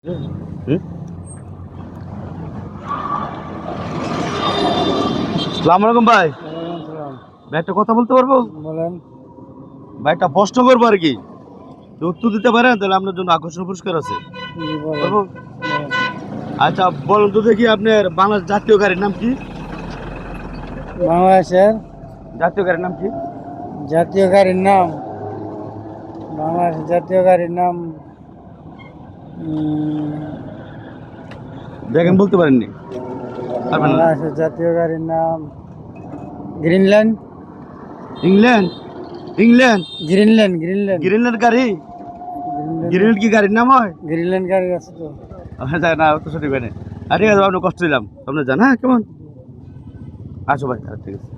সালাম আলাইকুম ভাই। ভাই একটা কথা বলতে পারবো? বলেন। ভাই একটা প্রশ্ন করবো আর কি, যদি উত্তর দিতে পারেন তাহলে আপনার জন্য আকর্ষণীয় পুরস্কার আছে। জি, বলেন। পারবো? বলেন। আচ্ছা বলুন তো দেখি, আপনার বাংলাদেশ জাতীয় গাড়ির নাম কি? বাংলাদেশের জাতীয় গাড়ির নাম কি? জাতীয় গাড়ির নাম, বাংলাদেশের জাতীয় গাড়ির নাম দেখেন বলতে পারেননি, পারবেন না। বাংলাদেশের জাতীয় গাড়ির নাম Greenland. England? England? Greenland Greenland Greenland গাড়ি? গ্রিনল্যান্ড কি গাড়ির নাম হয়? গ্রিনল্যান্ড গাড়ি আছে তো। যায় না, অত সঠিক হয় না। আর ঠিক আছে, আপনার কষ্ট দিলাম, আপনি জানা কেমন। আচ্ছা ভাই, ঠিক আছে।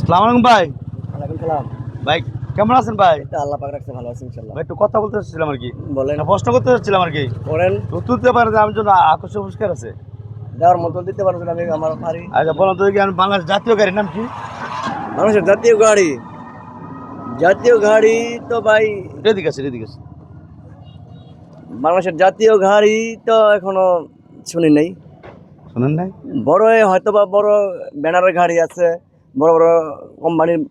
সালাম আলাইকুম ভাই। ওয়ালাইকুম সালাম। ভাই কেমন আছেন ভাই? আল্লাহ পাক রাখছে, ভালো আছি ইনশাআল্লাহ। ভাই একটু কথা বলতে চাচ্ছিলাম আর কি, বলেন। একটা প্রশ্ন করতে চাচ্ছিলাম আর কি। করেন। উত্তর দিতে পারেন আমার জন্য আকর্ষণীয় পুরস্কার আছে। দেওয়ার মতো দিতে পারবেন, আমি আমার পারি। আচ্ছা বলুন তো দেখি, বাংলাদেশ জাতীয় গাড়ির নাম কি? বাংলাদেশের জাতীয় গাড়ি, জাতীয় গাড়ি তো ভাই এদিকে আছে, এদিকে আছে। বাংলাদেশের জাতীয় গাড়ি তো এখনো শুনি নাই। শোনেন নাই? বড় হয়তো বা বড় ব্যানারের গাড়ি আছে, বড় বড় কোম্পানির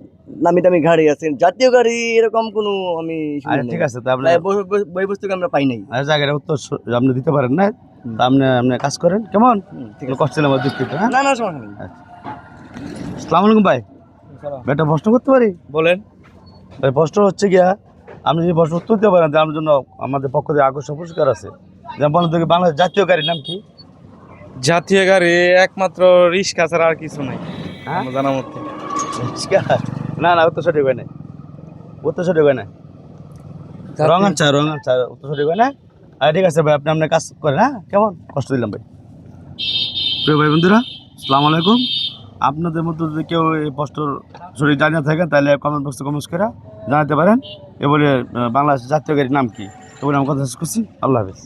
নামি দামি গাড়ি আছে, জাতীয় গাড়ি এরকম কোনো আমি শুনি আচ্ছা নাই। ঠিক আছে, তা আপনি তাই বই পুস্তকে আমরা পাই নাই। আচ্ছা জায়গার উত্তর আপনি দিতে পারেন না, তা আপনি আপনি কাজ করেন কেমন। ঠিক আছে। কষ্ট ছিলাম দুঃখিত। হ্যাঁ, না না, সমস্যা নেই। আসসালামু আলাইকুম ভাই। ভাই একটা প্রশ্ন করতে পারি? বলেন। ভাই প্রশ্ন হচ্ছে গিয়া, আপনি যদি প্রশ্ন উত্তর দিতে পারেন তার জন্য আমাদের পক্ষ থেকে আকর্ষণ পুরস্কার আছে। যেমন বলুন দেখি, বাংলাদেশ জাতীয় গাড়ির নাম কি? জাতীয় গাড়ি একমাত্র রিস্কা ছাড়া আর কিছু নাই হ্যাঁ? আমার জানার মধ্যে। না না, উত্তর সঠিক হয় না, উত্তর সঠিক হয় না। রং আনসার, রং আনসার, উত্তর সঠিক হয় না। আচ্ছা ঠিক আছে ভাই, আপনি আপনার কাজ করেন। হ্যাঁ, কেমন কষ্ট দিলাম ভাই। প্রিয় ভাই বন্ধুরা, আসসালামু আলাইকুম। আপনাদের মধ্যে যদি কেউ এই প্রশ্নর সঠিক জানিয়ে থাকেন তাহলে কমেন্ট বক্সে কমেন্ট করে জানাতে পারেন। এবারে বাংলাদেশ জাতীয় গাড়ির নাম কি? এবারে আমার কথা শেষ করছি। আল্লাহ হাফেজ।